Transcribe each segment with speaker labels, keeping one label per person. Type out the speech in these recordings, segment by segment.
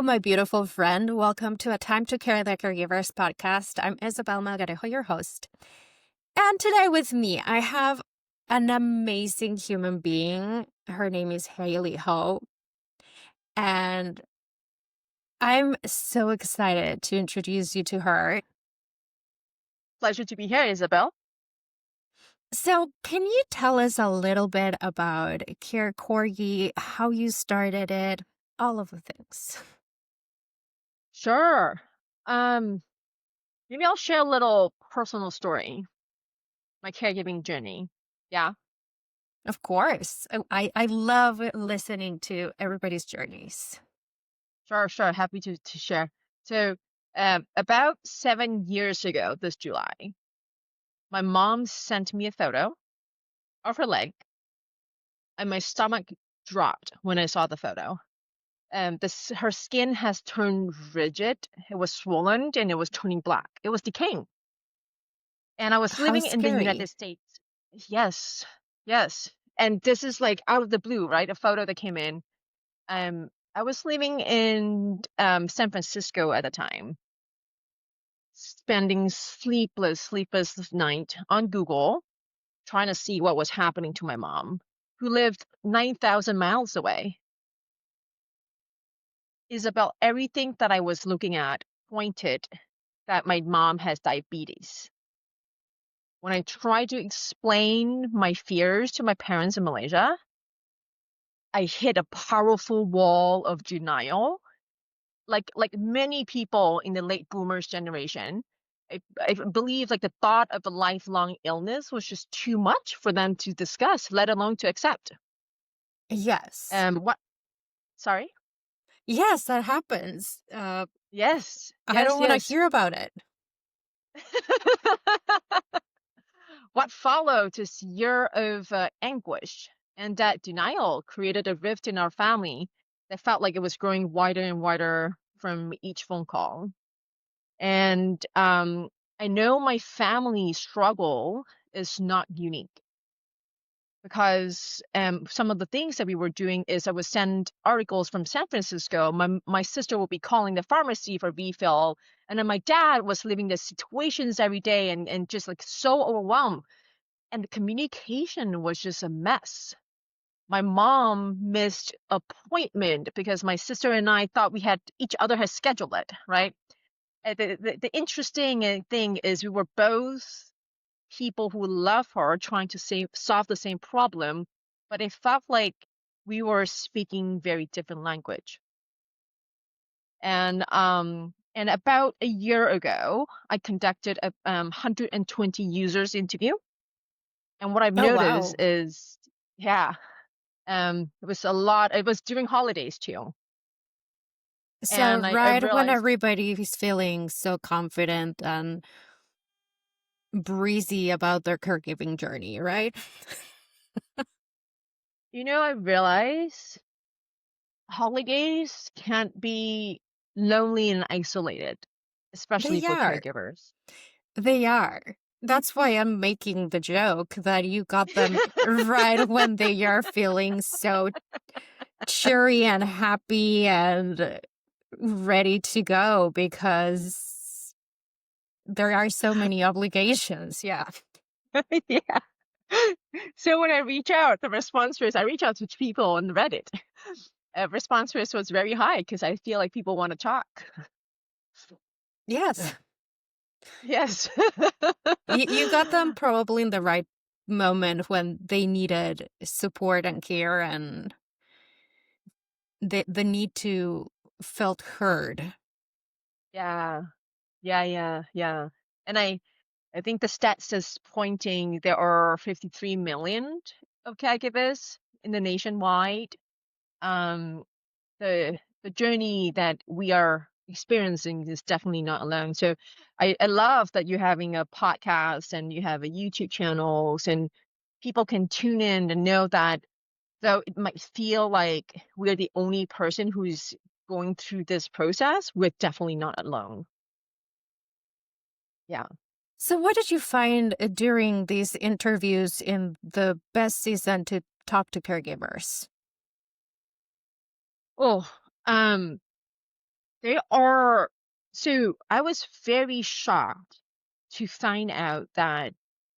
Speaker 1: Hello, my beautiful friend. Welcome to A Time to Care the Caregivers Podcast. I'm Isabel Melgarejo, your host. And today with me, I have an amazing human being. Her name is Hailey Ho. And I'm so excited to introduce you to her.
Speaker 2: Pleasure to be here, Isabel.
Speaker 1: So, can you tell us a little bit about CareCorgi, how you started it, all of the things?
Speaker 2: Sure. Maybe I'll share a little personal story, my caregiving journey. Yeah,
Speaker 1: Of course. I love listening to everybody's journeys.
Speaker 2: sure. Happy to share. So, about 7 years ago, this July, my mom sent me a photo of her leg, and my stomach dropped when I saw the photo. Her skin has turned rigid. It was swollen and it was turning black. It was decaying. And I was
Speaker 1: How
Speaker 2: living in the United
Speaker 1: scary.
Speaker 2: States. Yes, yes. And this is like out of the blue, right? A photo that came in. I was living in San Francisco at the time, spending sleepless night on Google, trying to see what was happening to my mom, who lived 9,000 miles away. Isabel, everything that I was looking at pointed that my mom has diabetes. When I tried to explain my fears to my parents in Malaysia, I hit a powerful wall of denial. Like many people in the late boomers generation, I believe like the thought of a lifelong illness was just too much for them to discuss, let alone to accept.
Speaker 1: Yes.
Speaker 2: What? Sorry?
Speaker 1: Yes, that happens.
Speaker 2: Yes,
Speaker 1: I don't want to
Speaker 2: yes.
Speaker 1: hear about it.
Speaker 2: What followed this year of anguish and that denial created a rift in our family that felt like it was growing wider and wider from each phone call. And I know my family struggle is not unique because some of the things that we were doing is I would send articles from San Francisco. My sister would be calling the pharmacy for refill, and then my dad was living the situations every day and just like so overwhelmed. And the communication was just a mess. My mom missed appointment because my sister and I thought each other had scheduled it, right? The interesting thing is we were both people who love her trying to solve the same problem, but it felt like we were speaking very different language. And about a year ago, I conducted a 120 users interview. And what I've
Speaker 1: Oh,
Speaker 2: noticed
Speaker 1: wow.
Speaker 2: is, yeah, it was a lot. It was during holidays too.
Speaker 1: So,
Speaker 2: And I
Speaker 1: right when
Speaker 2: realized,
Speaker 1: everybody is feeling so confident and breezy about their caregiving journey, right?
Speaker 2: I realized holidays can't be lonely and isolated, especially
Speaker 1: They
Speaker 2: for
Speaker 1: are.
Speaker 2: caregivers.
Speaker 1: They are. That's why I'm making the joke that you got them right when they are feeling so cheery and happy and ready to go because there are so many obligations. Yeah.
Speaker 2: Yeah. So when I reach out to people on Reddit. Response rate was very high because I feel like people want to talk.
Speaker 1: Yes.
Speaker 2: Yes.
Speaker 1: You got them probably in the right moment when they needed support and care and the need to felt heard.
Speaker 2: Yeah. Yeah. And I think the stats is pointing there are 53 million of caregivers in the nationwide. Um, the journey that we are experiencing is definitely not alone. So I love that you're having a podcast and you have a YouTube channels and people can tune in and know that though it might feel like we're the only person who's going through this process, we're definitely not alone. Yeah.
Speaker 1: So, what did you find during these interviews in the best season to talk to caregivers?
Speaker 2: Oh, um, They are. So I was very shocked to find out that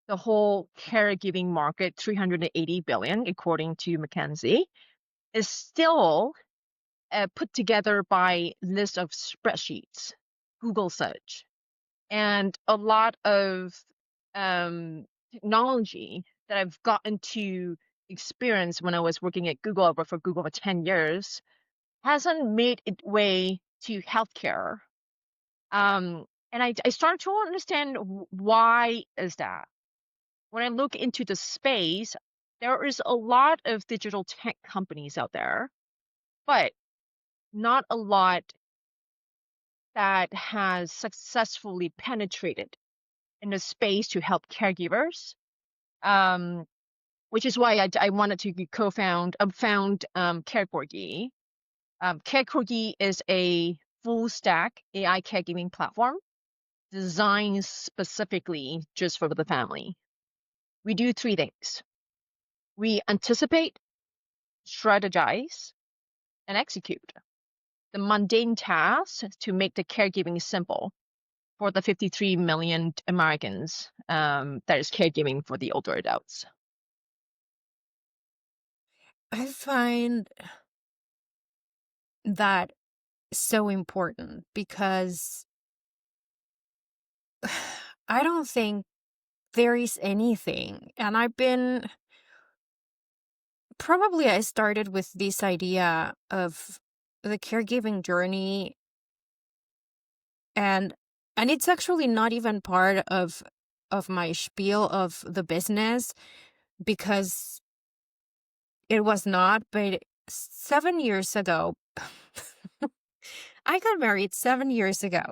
Speaker 2: the whole caregiving market, 380 billion, according to McKinsey, is still put together by list of spreadsheets, Google search, and a lot of technology that I've gotten to experience when I was working at Google. I worked for Google for 10 years, hasn't made its way to healthcare. And I started to understand why is that. When I look into the space, there is a lot of digital tech companies out there, but not a lot that has successfully penetrated in the space to help caregivers. Um, which is why I wanted to found CareCorgi. CareCorgi is a full stack AI caregiving platform designed specifically just for the family. We do three things. We anticipate, strategize, and execute the mundane tasks to make the caregiving simple for the 53 million Americans that is caregiving for the older adults.
Speaker 1: I find that so important because I don't think there is anything. And I started with this idea of the caregiving journey, and it's actually not even part of my spiel of the business, because it was not, but 7 years ago, I got married 7 years ago.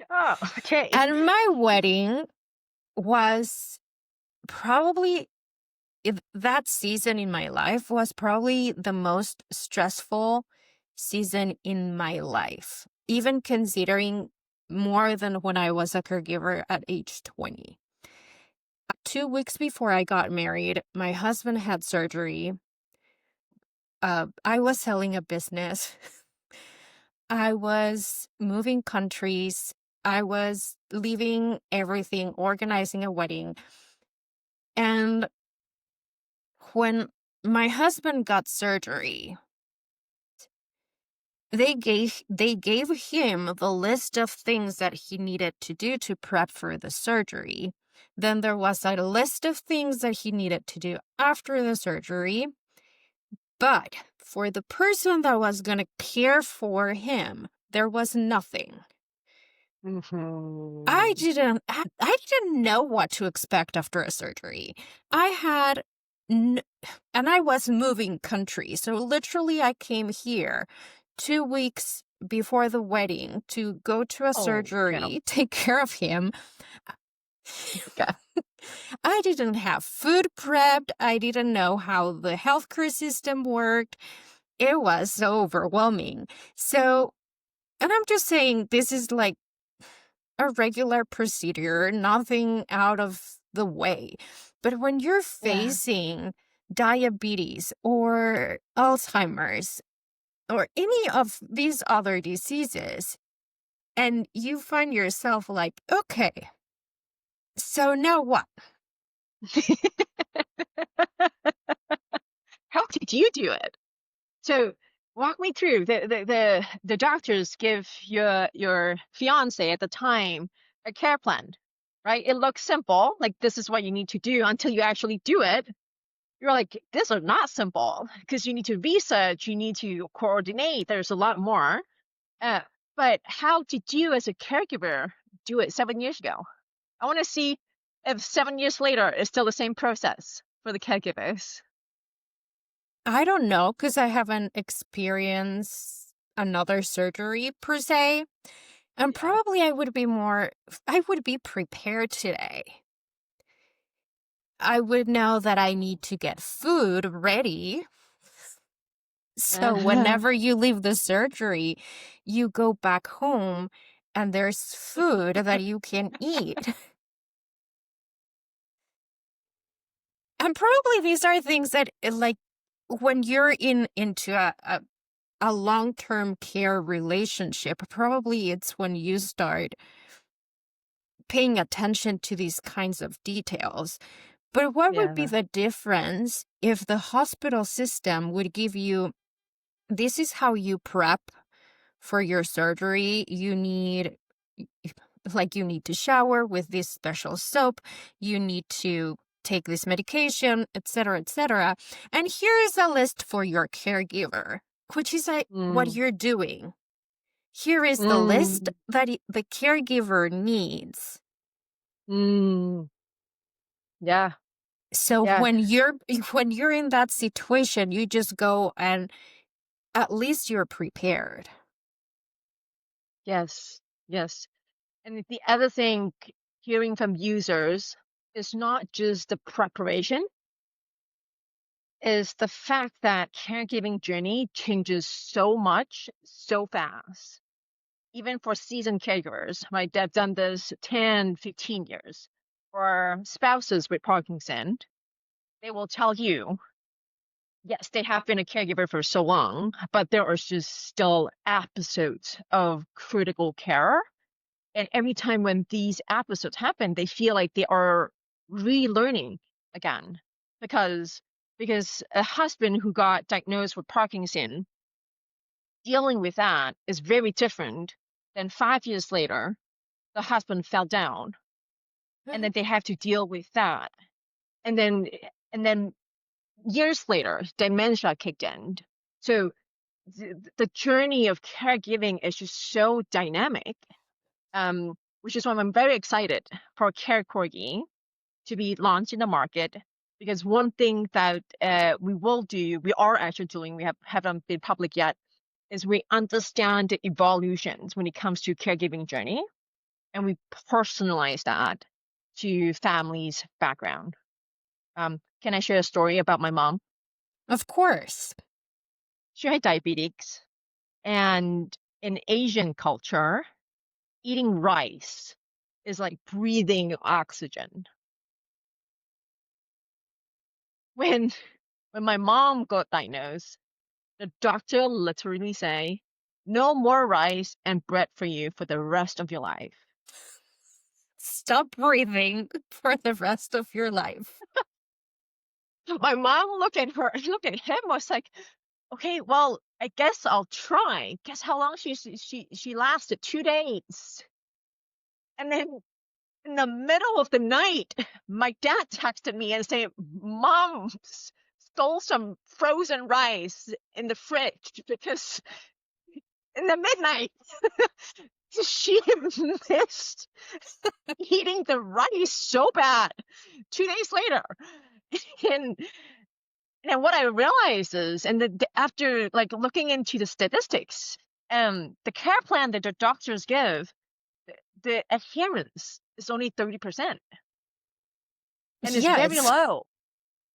Speaker 2: Oh, okay.
Speaker 1: And my wedding was probably, that season in my life was probably the most stressful season in my life, even considering more than when I was a caregiver at age 20. 2 weeks before I got married, my husband had surgery. I was selling a business. I was moving countries. I was leaving everything, organizing a wedding. And when my husband got surgery, they gave him the list of things that he needed to do to prep for the surgery. Then there was a list of things that he needed to do after the surgery. But for the person that was going to care for him, there was nothing. I didn't know what to expect after a surgery. And I was moving countries. So literally I came here 2 weeks before the wedding to go to a surgery, take care of him.
Speaker 2: Yeah.
Speaker 1: I didn't have food prepped. I didn't know how the healthcare system worked. It was so overwhelming. So, and I'm just saying, this is like a regular procedure, nothing out of the way. But when you're facing diabetes or Alzheimer's or any of these other diseases, and you find yourself like, okay, so now what?
Speaker 2: How did you do it? So walk me through. The doctors give your fiance at the time a care plan, right? It looks simple, like this is what you need to do, until you actually do it. You're like, this is not simple, because you need to research, you need to coordinate. There's a lot more. Uh, but how did you, as a caregiver, do it 7 years ago? I want to see if 7 years later it's still the same process for the caregivers.
Speaker 1: I don't know, because I haven't experienced another surgery per se. And probably I would be prepared today. I would know that I need to get food ready. So whenever you leave the surgery, you go back home and there's food that you can eat. And probably these are things that, like, when you're into a long-term care relationship, probably it's when you start paying attention to these kinds of details. But what would be
Speaker 2: Yeah.
Speaker 1: the difference if the hospital system would give you, this is how you prep for your surgery? You need to shower with this special soap, you need to take this medication, etc., etc. And here is a list for your caregiver, which is like what
Speaker 2: Mm,
Speaker 1: you're doing. Here is the list
Speaker 2: mm,
Speaker 1: that the caregiver needs.
Speaker 2: mm. Yeah.
Speaker 1: So
Speaker 2: Yeah.
Speaker 1: when you're in that situation, you just go and at least you're prepared.
Speaker 2: Yes. Yes. And the other thing, hearing from users is not just the preparation, is the fact that caregiving journey changes so much, so fast. Even for seasoned caregivers, right? They've done this 10, 15 years. Or spouses with Parkinson, they will tell you, yes, they have been a caregiver for so long, but there are just still episodes of critical care. And every time when these episodes happen, they feel like they are relearning again. Because because a husband who got diagnosed with Parkinson, dealing with that is very different than 5 years later, the husband fell down and then they have to deal with that. And then years later, dementia kicked in. So the journey of caregiving is just so dynamic, which is why I'm very excited for CareCorgi to be launched in the market. Because one thing that we are actually doing, haven't been public yet, is we understand the evolutions when it comes to caregiving journey, and we personalize that to families' background. Can I share a story about my mom?
Speaker 1: Of course.
Speaker 2: She had diabetes, and in Asian culture, eating rice is like breathing oxygen. When when my mom got diagnosed, the doctor literally say, "No more rice and bread for you for the rest of your life."
Speaker 1: Stop breathing for the rest of your life.
Speaker 2: My mom looked at him, was like, "Okay, well, I guess I'll try." Guess how long she lasted? 2 days. And then in the middle of the night, my dad texted me and said, "Mom stole some frozen rice in the fridge because in the midnight she missed eating the rice so bad." 2 days later, and and what I realized is, and after like looking into the statistics, the care plan that the doctors give, the adherence is only 30%, and it's very
Speaker 1: Yes.
Speaker 2: low.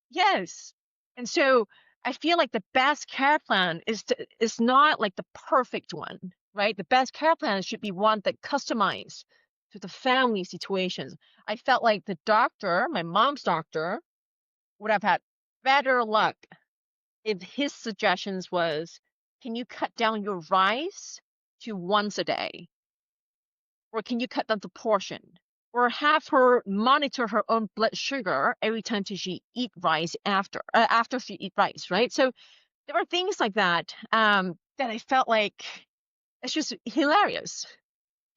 Speaker 2: Yes. And so I feel like the best care plan is not like the perfect one, right? The best care plan should be one that customized to the family situations. I felt like the doctor, my mom's doctor, would have had better luck if his suggestions was, can you cut down your rice to once a day? Or can you cut down the portion? Or have her monitor her own blood sugar every time she eat rice after she eat rice, right? So there were things like that, that I felt like it's just hilarious,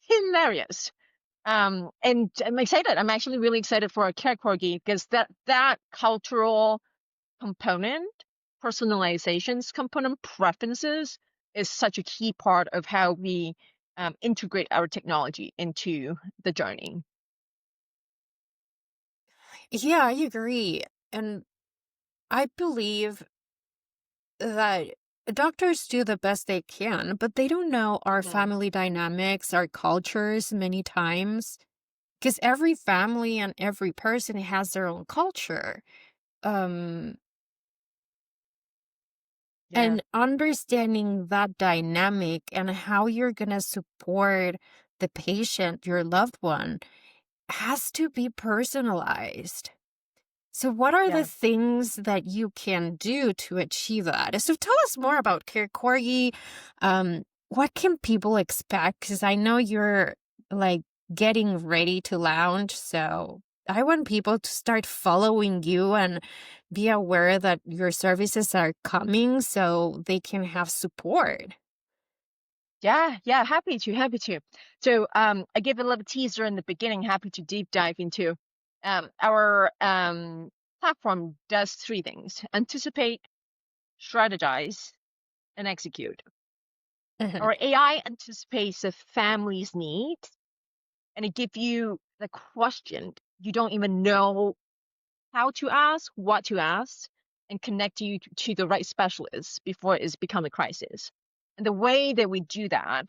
Speaker 2: hilarious. And I'm excited. I'm actually really excited for a care corgi because that cultural component, personalizations component, preferences is such a key part of how we integrate our technology into the journey.
Speaker 1: Yeah, I agree. And I believe that doctors do the best they can, but they don't know our
Speaker 2: Mhm.
Speaker 1: family dynamics, our cultures many times, because every family and every person has their own culture. Um,
Speaker 2: Yeah.
Speaker 1: and understanding that dynamic and how you're going to support the patient, your loved one, has to be personalized. So what are the
Speaker 2: Yeah.
Speaker 1: things that you can do to achieve that? So tell us more about CareCorgi. What can people expect? Because I know you're like getting ready to launch. So I want people to start following you and be aware that your services are coming so they can have support.
Speaker 2: Yeah, happy to. So I gave a little teaser in the beginning, happy to deep dive into our platform does three things: anticipate, strategize, and execute.
Speaker 1: Mhm.
Speaker 2: Our AI anticipates the family's needs and it gives you the question you don't even know how to ask, what to ask, and connect you to the right specialist before it's become a crisis. And the way that we do that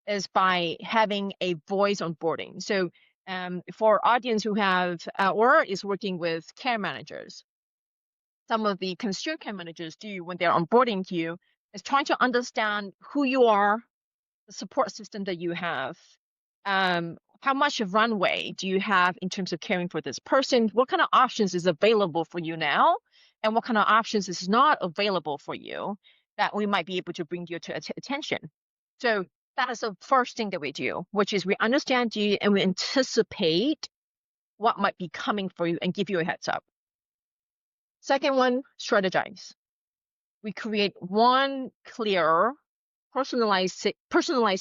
Speaker 2: is by having a voice onboarding. So for audience who have or is working with care managers, some of the consumer care managers do when they're onboarding you is trying to understand who you are, the support system that you have, how much of runway do you have in terms of caring for this person, what kind of options is available for you now, and what kind of options is not available for you that we might be able to bring you to attention. So that is the first thing that we do, which is we understand you and we anticipate what might be coming for you and give you a heads up. Second one, strategize. We create one clear personalized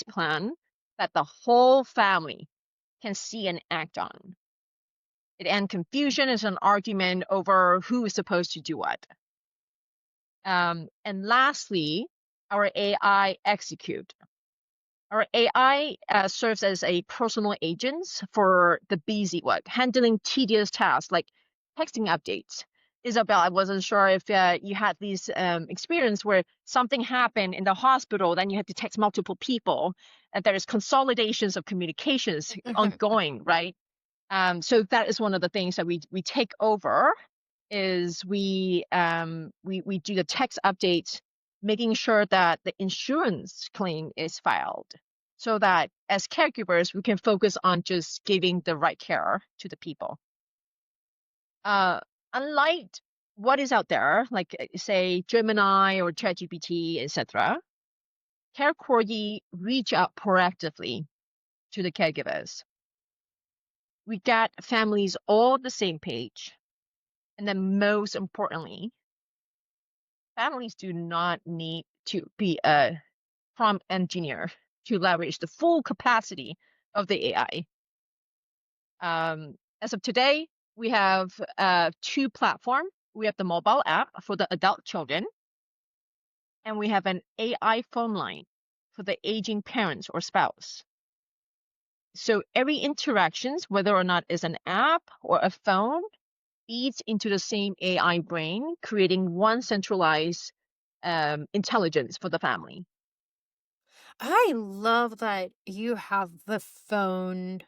Speaker 2: plan that the whole family can see and act on. It ends confusion as an argument over who is supposed to do what. And lastly, our AI execute. Our AI serves as a personal agent for the busy work, handling tedious tasks like texting updates. Isabel, I wasn't sure if you had this experience where something happened in the hospital, then you had to text multiple people, and there's consolidations of communications ongoing, right? So that is one of the things that we take over is we do the text updates, making sure that the insurance claim is filed so that as caregivers, we can focus on just giving the right care to the people. Uh, Unlike what is out there, like say Gemini or ChatGPT, etc., CareCorgi reach out proactively to the caregivers. We got families all on the same page. And then most importantly, families do not need to be a prompt engineer to leverage the full capacity of the AI. As of today, we have two platforms. We have the mobile app for the adult children, and we have an AI phone line for the aging parents or spouse. So every interactions, whether or not it's an app or a phone, feeds into the same AI brain, creating one centralized intelligence for the family.
Speaker 1: I love that you have the phone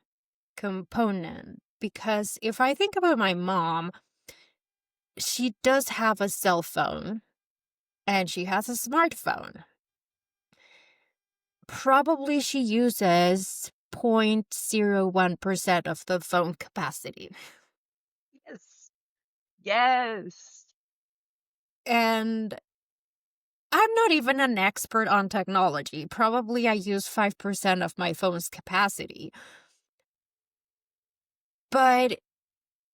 Speaker 1: component because if I think about my mom, she does have a cell phone and she has a smartphone. Probably she uses 0.01% of the phone capacity.
Speaker 2: Yes. Yes.
Speaker 1: And I'm not even an expert on technology. Probably I use 5% of my phone's capacity. But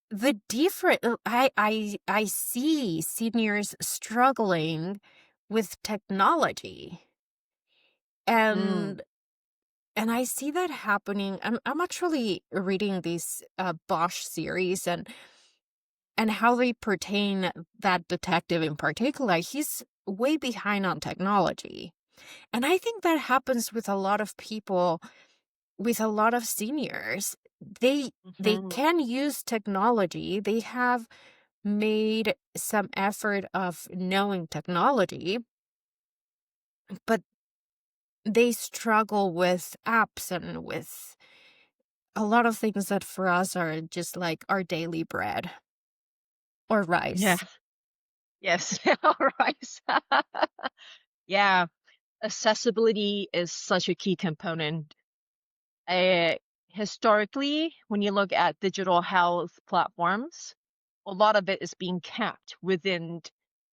Speaker 1: the different I see seniors struggling with technology.
Speaker 2: Mm.
Speaker 1: And I see that happening. I'm actually reading this Bosch series and how they pertain that detective in particular. He's way behind on technology. And I think that happens with a lot of people, with a lot of seniors. They
Speaker 2: Hmm.
Speaker 1: can use technology. They have made some effort of knowing technology, but they struggle with apps and with a lot of things that for us are just like our daily bread or
Speaker 2: Yeah.
Speaker 1: rice.
Speaker 2: Yes. All right. Yeah. Accessibility is such a key component. Uh, Historically, when you look at digital health platforms, a lot of it is being kept within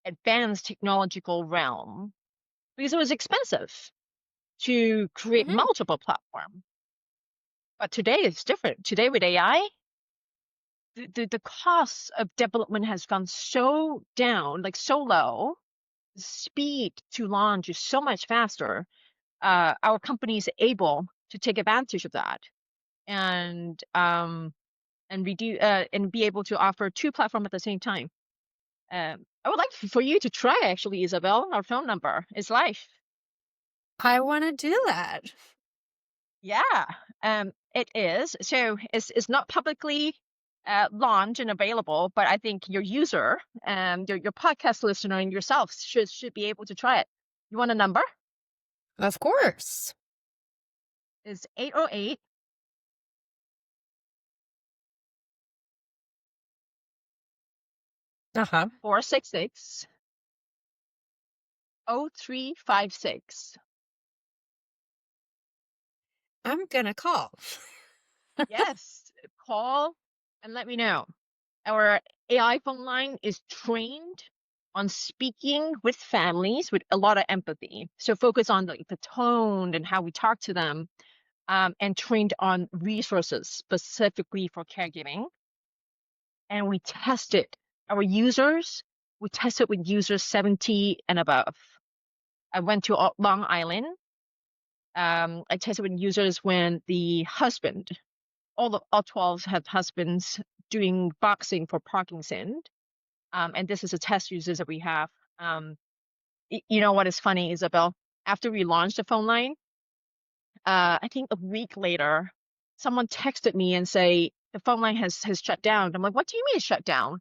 Speaker 2: advanced technological realm because it was expensive to create
Speaker 1: Mhm.
Speaker 2: multiple platforms. But today it's different. Today with AI, the cost of development has gone so down, like so low. The speed to launch is so much faster. Our company is able to take advantage of that and reduce and be able to offer two platforms at the same time. I would like for you to try actually, Isabel. Our phone number is live.
Speaker 1: I want to do that.
Speaker 2: Yeah, it is. So it's not publicly launched and available, but I think your user, your podcast listener and yourself should be able to try it. You want a number?
Speaker 1: Of course.
Speaker 2: It's 808
Speaker 1: Uh-huh.
Speaker 2: 466 0356.
Speaker 1: I'm gonna call.
Speaker 2: Yes, call and let me know. Our AI phone line is trained on speaking with families with a lot of empathy. So focus on the tone and how we talk to them, and trained on resources specifically for caregiving. And we tested our users. We tested with users 70 and above. I went to Long Island. I tested with users when the husband, all 12 have husbands doing boxing for Parkinson. And this is a test users that we have. You know what is funny, Isabel? After we launched the phone line, I think a week later, someone texted me and say the phone line has shut down. I'm like, what do you mean shut down?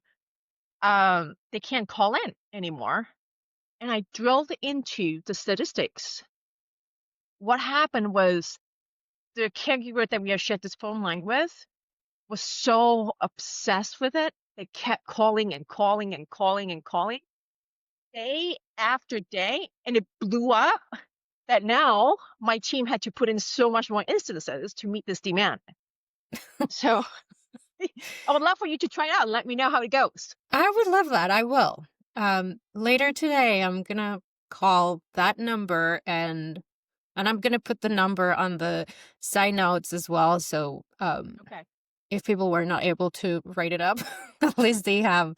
Speaker 2: They can't call in anymore. And I drilled into the statistics. What happened was the caregiver that we have shared this phone line with was so obsessed with it. They kept calling and calling and calling and calling day after day, and it blew up that now my team had to put in so much more instances to meet this demand. So I would love for you to try it out and let me know how it goes.
Speaker 1: I would love that. I will. Later today, I'm gonna call that number and I'm gonna put the number on the side notes as well. So
Speaker 2: Okay.
Speaker 1: if people were not able to write it up, at least they have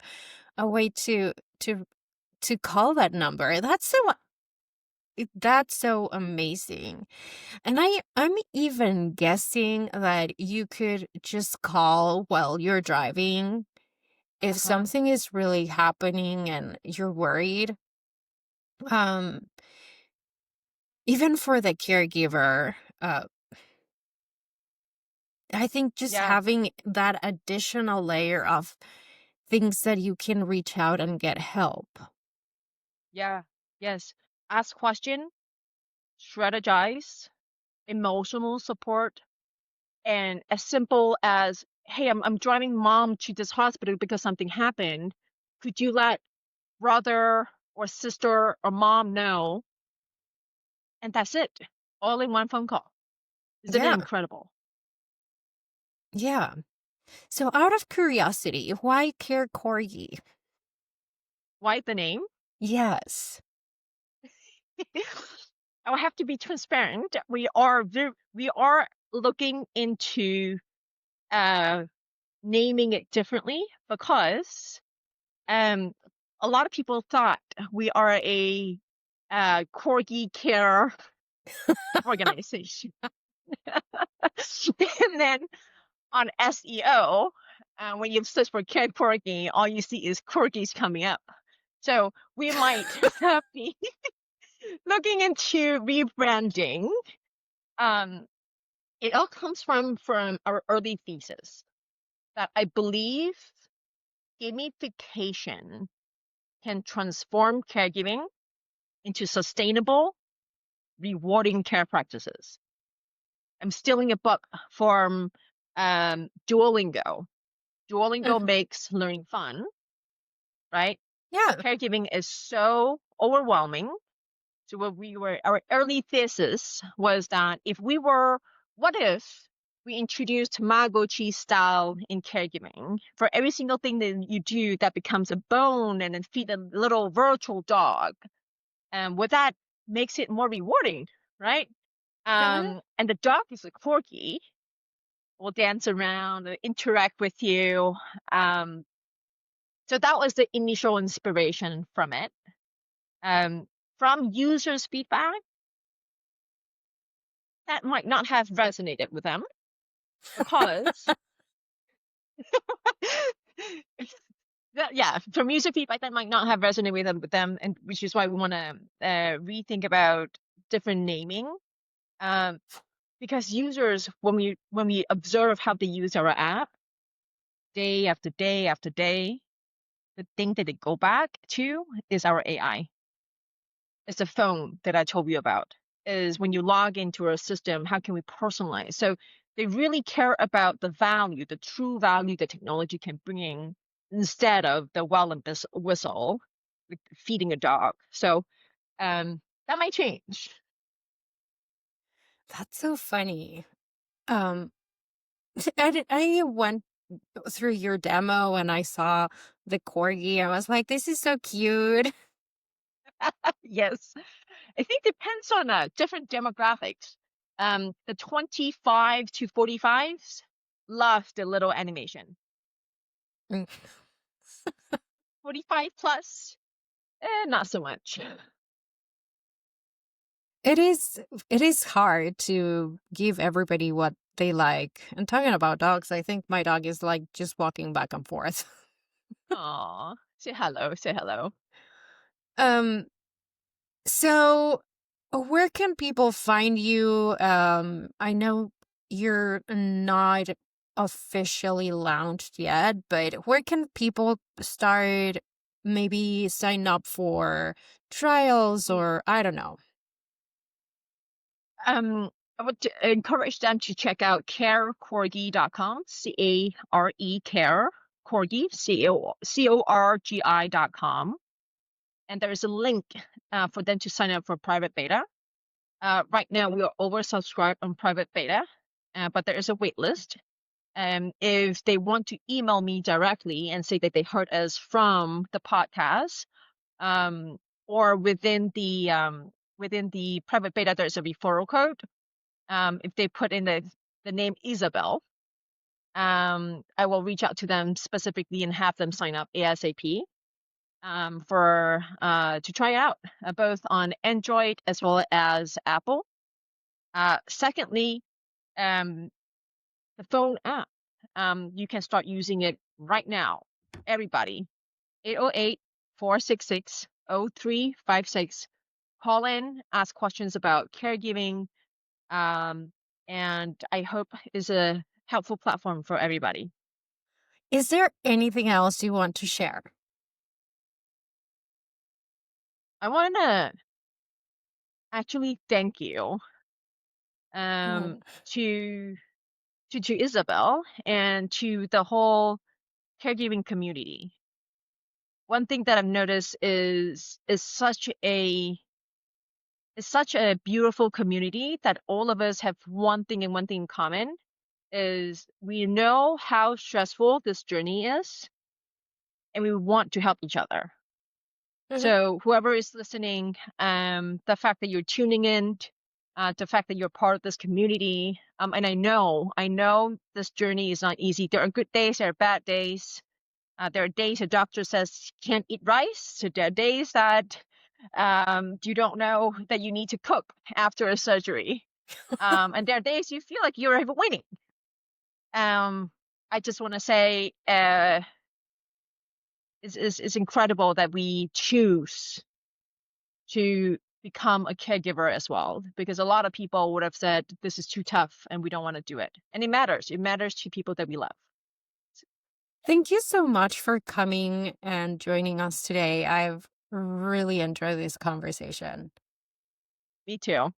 Speaker 1: a way to to call that number. That's so amazing. And I'm even guessing that you could just call while you're driving if
Speaker 2: Uh-huh.
Speaker 1: something is really happening and you're worried. Um Even for the caregiver, I think just
Speaker 2: Yeah.
Speaker 1: having that additional layer of things that you can reach out and get help.
Speaker 2: Yeah. Yes. Ask question, strategize, emotional support, and as simple as, hey, I'm driving mom to this hospital because something happened. Could you let brother or sister or mom know? And that's it. All in one phone call. Isn't it
Speaker 1: Yeah.
Speaker 2: incredible?
Speaker 1: Yeah. So out of curiosity, why CareCorgi?
Speaker 2: Why the name?
Speaker 1: Yes.
Speaker 2: I will have to be transparent. We are looking into uh naming it differently because um a lot of people thought we are a corgi care organization. And then on SEO, when you search for cat corgi, all you see is corgis coming up. So we might be looking into rebranding. Um, it all comes from our early thesis that I believe gamification can transform caregiving into sustainable, rewarding care practices. I'm stealing a book from Duolingo. Duolingo
Speaker 1: Uh-huh.
Speaker 2: makes learning fun, right?
Speaker 1: Yeah.
Speaker 2: Caregiving is so overwhelming. So our early thesis was that what if we introduced Tamagotchi style in caregiving. For every single thing that you do, that becomes a bone and then feed a little virtual dog. And what that makes it more rewarding, right?
Speaker 1: Uh-huh.
Speaker 2: And the dog is a corgi, will dance around, interact with you. Um, so that was the initial inspiration from it. From users' feedback, that might not have resonated with them because yeah, from user feedback that might not have resonated with them, and which is why we want to rethink about different naming. Um, because users, when we observe how they use our app day after day after day, the thing that they go back to is our AI. It's the phone that I told you about. Is when you log into our system, how can we personalize? So they really care about the value, the true value that technology can bring instead of the well and whistle, like feeding a dog. So that might change.
Speaker 1: That's so funny. Um, I went through your demo and I saw the corgi. I was like, this is so cute.
Speaker 2: Yes, I think depends on different demographics. The 25 to 45s love the little animation.
Speaker 1: Mm.
Speaker 2: 45 plus, not so much.
Speaker 1: It is hard to give everybody what they like. And talking about dogs, I think my dog is like just walking back and forth.
Speaker 2: Aw, say hello, say hello.
Speaker 1: Um, so where can people find you? I know you're not officially launched yet, but where can people start maybe sign up for trials or I don't know.
Speaker 2: I would encourage them to check out carecorgi.com, C-A-R-E, care, corgi, CORGI.com. And there's a link for them to sign up for private beta. Right now, we are oversubscribed on private beta, but there is a wait list. If they want to email me directly and say that they heard us from the podcast, or within the private beta, there's a referral code. If they put in the name Isabel, I will reach out to them specifically and have them sign up ASAP for to try out both on Android as well as Apple. Secondly, the phone app. You can start using it right now. Everybody, 808-466-0356. Call in, ask questions about caregiving, and I hope is a helpful platform for everybody.
Speaker 1: Is there anything else you want to share?
Speaker 2: I want to actually thank you
Speaker 1: Mm.
Speaker 2: to Isabel and to the whole caregiving community. One thing that I've noticed is such a beautiful community that all of us have one thing in common is we know how stressful this journey is and we want to help each other.
Speaker 1: Mhm.
Speaker 2: So whoever is listening, the fact that you're tuning in, the fact that you're part of this community, and I know this journey is not easy. There are good days, there are bad days. There are days a doctor says you can't eat rice. So there are days that you don't know that you need to cook after a surgery. And there are days you feel like you're winning. I just want to say it's incredible that we choose to become a caregiver as well, because a lot of people would have said this is too tough and we don't want to do it. And it matters to people that we love.
Speaker 1: Thank you so much for coming and joining us today. I've really enjoyed this conversation.
Speaker 2: Me too.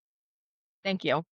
Speaker 2: Thank you.